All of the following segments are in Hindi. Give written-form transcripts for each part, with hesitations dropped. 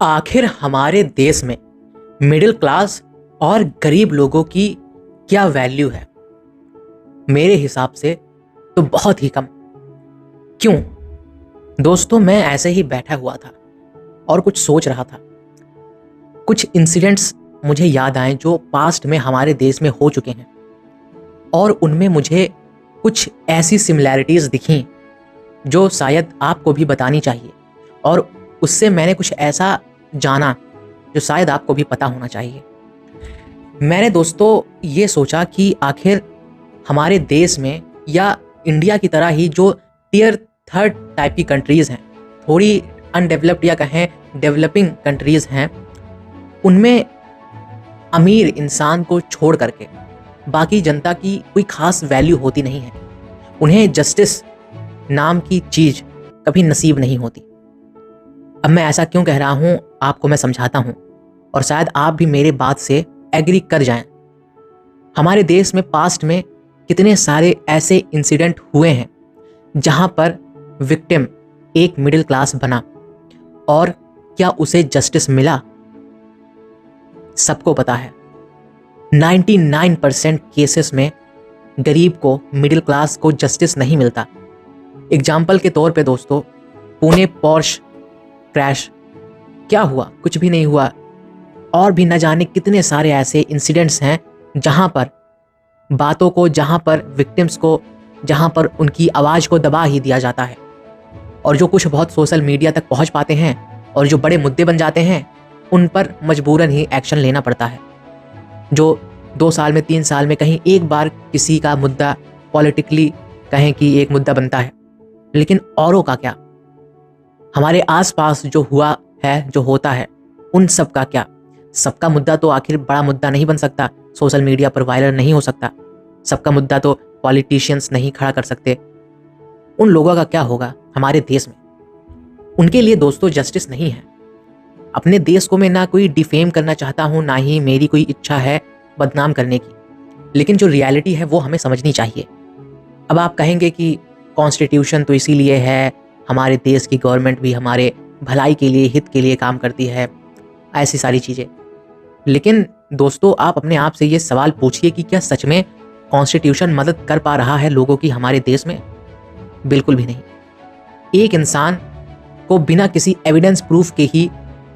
आखिर हमारे देश में मिडिल क्लास और गरीब लोगों की क्या वैल्यू है? मेरे हिसाब से तो बहुत ही कम। क्यों? दोस्तों, मैं ऐसे ही बैठा हुआ था और कुछ सोच रहा था। कुछ इंसिडेंट्स मुझे याद आए जो पास्ट में हमारे देश में हो चुके हैं और उनमें मुझे कुछ ऐसी सिमिलैरिटीज़ दिखीं जो शायद आपको भी बतानी चाहिए, और उससे मैंने कुछ ऐसा जाना जो शायद आपको भी पता होना चाहिए। मैंने दोस्तों ये सोचा कि आखिर हमारे देश में या इंडिया की तरह ही जो टियर थर्ड टाइप की कंट्रीज़ हैं, थोड़ी अनडेवलप्ड या कहें डेवलपिंग कंट्रीज़ हैं, उनमें अमीर इंसान को छोड़ करके बाकी जनता की कोई ख़ास वैल्यू होती नहीं है। उन्हें जस्टिस नाम की चीज़ कभी नसीब नहीं होती। अब मैं ऐसा क्यों कह रहा हूँ आपको मैं समझाता हूँ, और शायद आप भी मेरे बात से एग्री कर जाएं। हमारे देश में पास्ट में कितने सारे ऐसे इंसिडेंट हुए हैं जहाँ पर विक्टिम एक मिडिल क्लास बना, और क्या उसे जस्टिस मिला? सबको पता है 99% केसेस में गरीब को, मिडिल क्लास को जस्टिस नहीं मिलता। एग्जाम्पल के तौर पे दोस्तों, पुणे पोर्श क्रैश, क्या हुआ? कुछ भी नहीं हुआ। और भी न जाने कितने सारे ऐसे इंसिडेंट्स हैं जहां पर बातों को, जहां पर विक्टिम्स को, जहां पर उनकी आवाज़ को दबा ही दिया जाता है, और जो कुछ बहुत सोशल मीडिया तक पहुंच पाते हैं और जो बड़े मुद्दे बन जाते हैं, उन पर मजबूरन ही एक्शन लेना पड़ता है। जो 2 साल में, 3 साल में कहीं एक बार किसी का मुद्दा पॉलिटिकली कहें कि एक मुद्दा बनता है, लेकिन औरों का क्या? हमारे आसपास जो हुआ है, जो होता है, उन सब का क्या? सबका मुद्दा तो आखिर बड़ा मुद्दा नहीं बन सकता, सोशल मीडिया पर वायरल नहीं हो सकता। सबका मुद्दा तो पॉलिटिशियंस नहीं खड़ा कर सकते। उन लोगों का क्या होगा हमारे देश में? उनके लिए दोस्तों जस्टिस नहीं है। अपने देश को मैं ना कोई डिफेम करना चाहता हूँ, ना ही मेरी कोई इच्छा है बदनाम करने की, लेकिन जो रियलिटी है वो हमें समझनी चाहिए। अब आप कहेंगे कि कॉन्स्टिट्यूशन तो इसीलिए है, हमारे देश की गवर्नमेंट भी हमारे भलाई के लिए, हित के लिए काम करती है, ऐसी सारी चीज़ें। लेकिन दोस्तों, आप अपने आप से ये सवाल पूछिए कि क्या सच में कॉन्स्टिट्यूशन मदद कर पा रहा है लोगों की हमारे देश में? बिल्कुल भी नहीं। एक इंसान को बिना किसी एविडेंस प्रूफ के ही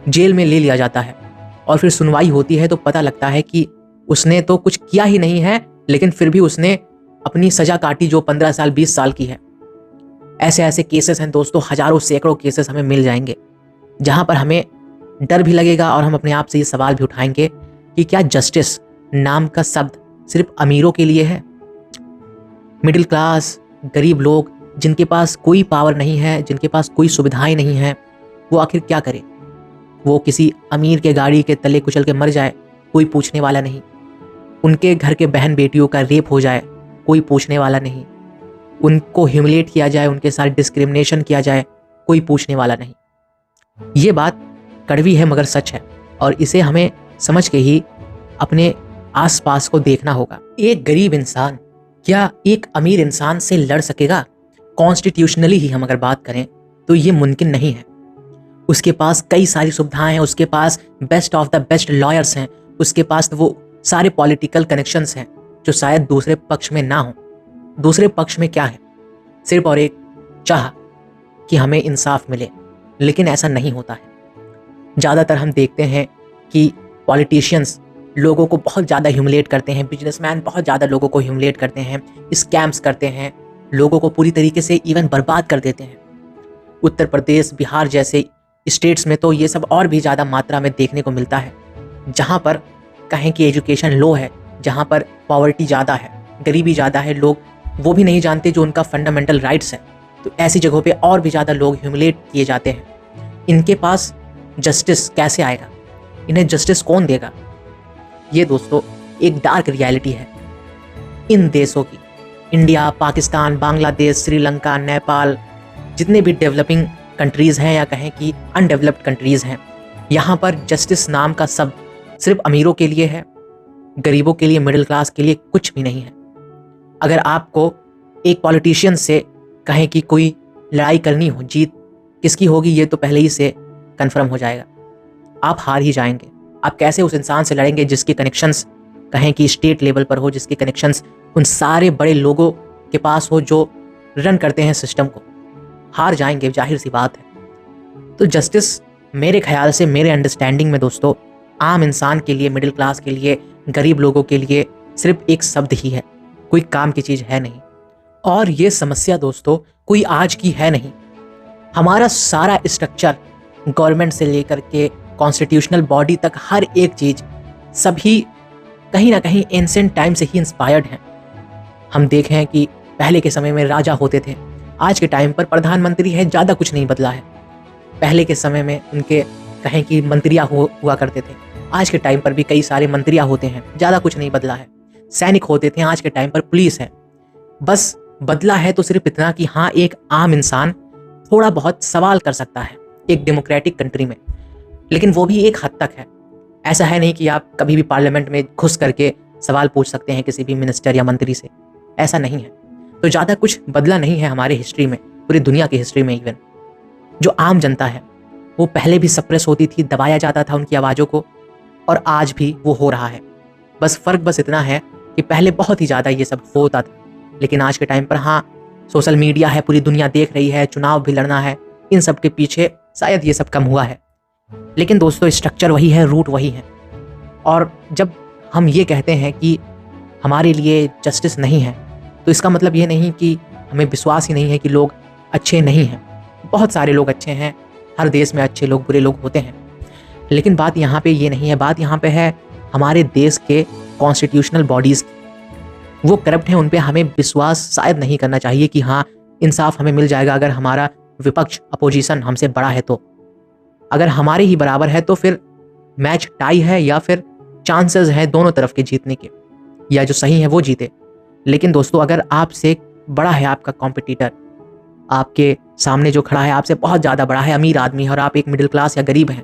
जेल में ले लिया जाता है, और फिर सुनवाई होती है तो पता लगता है कि उसने तो कुछ किया ही नहीं है, लेकिन फिर भी उसने अपनी सजा काटी जो 15 साल 20 साल की है। ऐसे ऐसे केसेस हैं दोस्तों, हजारों सैकड़ों केसेस हमें मिल जाएंगे जहां पर हमें डर भी लगेगा और हम अपने आप से ये सवाल भी उठाएंगे कि क्या जस्टिस नाम का शब्द सिर्फ अमीरों के लिए है? मिडिल क्लास, गरीब लोग जिनके पास कोई पावर नहीं है, जिनके पास कोई सुविधाएं नहीं हैं, वो आखिर क्या करे? वो किसी अमीर के गाड़ी के तले कुचल के मर जाए, कोई पूछने वाला नहीं। उनके घर के बहन बेटियों का रेप हो जाए, कोई पूछने वाला नहीं। उनको ह्यूमिलेट किया जाए, उनके साथ डिस्क्रिमिनेशन किया जाए, कोई पूछने वाला नहीं। ये बात कड़वी है मगर सच है, और इसे हमें समझ के ही अपने आसपास को देखना होगा। एक गरीब इंसान क्या एक अमीर इंसान से लड़ सकेगा? कॉन्स्टिट्यूशनली ही हम अगर बात करें तो ये मुमकिन नहीं है। उसके पास कई सारी सुविधाएं हैं, उसके पास best of the best lawyers हैं, उसके पास वो सारे पॉलिटिकल कनेक्शंस हैं जो शायद दूसरे पक्ष में ना हो। दूसरे पक्ष में क्या है? सिर्फ और एक चाह कि हमें इंसाफ मिले, लेकिन ऐसा नहीं होता है। ज़्यादातर हम देखते हैं कि पॉलिटिशियंस लोगों को बहुत ज़्यादा ह्यूमिलेट करते हैं, बिजनेसमैन बहुत ज़्यादा लोगों को ह्यूमिलेट करते हैं, स्कैम्स करते हैं, लोगों को पूरी तरीके से इवन बर्बाद कर देते हैं। उत्तर प्रदेश, बिहार जैसे स्टेट्स में तो ये सब और भी ज़्यादा मात्रा में देखने को मिलता है, जहाँ पर कहें कि एजुकेशन लो है, जहाँ पर पॉवर्टी ज़्यादा है, गरीबी ज़्यादा है, लोग वो भी नहीं जानते जो उनका फंडामेंटल राइट्स है। तो ऐसी जगहों पे और भी ज़्यादा लोग ह्यूमिलेट किए जाते हैं। इनके पास जस्टिस कैसे आएगा? इन्हें जस्टिस कौन देगा? ये दोस्तों एक डार्क रियलिटी है इन देशों की। इंडिया, पाकिस्तान, बांग्लादेश, श्रीलंका, नेपाल, जितने भी डेवलपिंग कंट्रीज़ हैं या कहें कि अनडेवलप्ड कंट्रीज़ हैं, यहाँ पर जस्टिस नाम का शब्द सिर्फ अमीरों के लिए है, गरीबों के लिए, मिडिल क्लास के लिए कुछ भी नहीं है। अगर आपको एक पॉलिटिशियन से कहें कि कोई लड़ाई करनी हो, जीत किसकी होगी ये तो पहले ही से कन्फर्म हो जाएगा। आप हार ही जाएंगे। आप कैसे उस इंसान से लड़ेंगे जिसके कनेक्शंस कहें कि स्टेट लेवल पर हो, जिसके कनेक्शंस उन सारे बड़े लोगों के पास हो जो रन करते हैं सिस्टम को। हार जाएंगे, जाहिर सी बात है। तो जस्टिस मेरे ख्याल से, मेरे अंडरस्टैंडिंग में दोस्तों, आम इंसान के लिए, मिडिल क्लास के लिए, गरीब लोगों के लिए सिर्फ एक शब्द ही है, कोई काम की चीज़ है नहीं। और ये समस्या दोस्तों कोई आज की है नहीं। हमारा सारा स्ट्रक्चर, गवर्नमेंट से लेकर के कॉन्स्टिट्यूशनल बॉडी तक, हर एक चीज़, सभी कहीं ना कहीं एंशिएंट टाइम से ही इंस्पायर्ड हैं। हम देखें कि पहले के समय में राजा होते थे, आज के टाइम पर प्रधानमंत्री है, ज़्यादा कुछ नहीं बदला है। पहले के समय में उनके कहें कि मंत्रियाँ हुआ करते थे, आज के टाइम पर भी कई सारे मंत्रियाँ होते हैं, ज़्यादा कुछ नहीं बदला है। सैनिक होते थे, आज के टाइम पर पुलिस है। बस बदला है तो सिर्फ इतना कि हाँ, एक आम इंसान थोड़ा बहुत सवाल कर सकता है एक डेमोक्रेटिक कंट्री में, लेकिन वो भी एक हद तक है। ऐसा है नहीं कि आप कभी भी पार्लियामेंट में घुस करके सवाल पूछ सकते हैं किसी भी मिनिस्टर या मंत्री से, ऐसा नहीं है। तो ज़्यादा कुछ बदला नहीं है हमारे हिस्ट्री में, पूरी दुनिया की हिस्ट्री में। इवन जो आम जनता है वो पहले भी सप्रेस होती थी, दबाया जाता था उनकी आवाज़ों को, और आज भी वो हो रहा है। बस फ़र्क बस इतना है कि पहले बहुत ही ज़्यादा ये सब होता था, लेकिन आज के टाइम पर हाँ, सोशल मीडिया है, पूरी दुनिया देख रही है, चुनाव भी लड़ना है, इन सब के पीछे शायद ये सब कम हुआ है। लेकिन दोस्तों स्ट्रक्चर वही है, रूट वही है। और जब हम ये कहते हैं कि हमारे लिए जस्टिस नहीं है, तो इसका मतलब ये नहीं कि हमें विश्वास ही नहीं है कि लोग अच्छे नहीं हैं। बहुत सारे लोग अच्छे हैं, हर देश में अच्छे लोग, बुरे लोग होते हैं। लेकिन बात यहाँ पे ये नहीं है, बात यहाँ पे है हमारे देश के कॉन्स्टिट्यूशनल बॉडीज़, वो करप्ट हैं, उन पे हमें विश्वास शायद नहीं करना चाहिए कि हाँ, इंसाफ हमें मिल जाएगा अगर हमारा विपक्ष, अपोजिशन हमसे बड़ा है। तो अगर हमारे ही बराबर है तो फिर मैच टाई है, या फिर चांसेस हैं दोनों तरफ के जीतने के, या जो सही है वो जीते। लेकिन दोस्तों अगर आपसे बड़ा है आपका कॉम्पिटिटर, आपके सामने जो खड़ा है आपसे बहुत ज़्यादा बड़ा है, अमीर आदमी है, और आप एक मिडिल क्लास या गरीब हैं,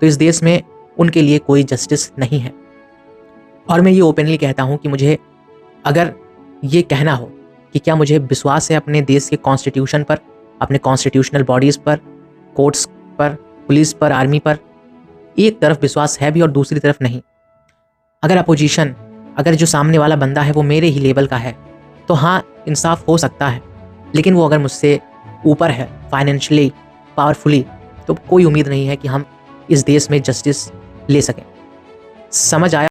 तो इस देश में उनके लिए कोई जस्टिस नहीं है। और मैं ये ओपनली कहता हूँ कि मुझे अगर ये कहना हो कि क्या मुझे विश्वास है अपने देश के कॉन्स्टिट्यूशन पर, अपने कॉन्स्टिट्यूशनल बॉडीज़ पर, कोर्ट्स पर, पुलिस पर, आर्मी पर, एक तरफ विश्वास है भी और दूसरी तरफ नहीं। अगर अपोजिशन, अगर जो सामने वाला बंदा है वो मेरे ही लेवल का है, तो हाँ, इंसाफ हो सकता है। लेकिन वो अगर मुझसे ऊपर है फाइनेंशियली, पावरफुली, तो कोई उम्मीद नहीं है कि हम इस देश में जस्टिस ले सकें। समझ आया?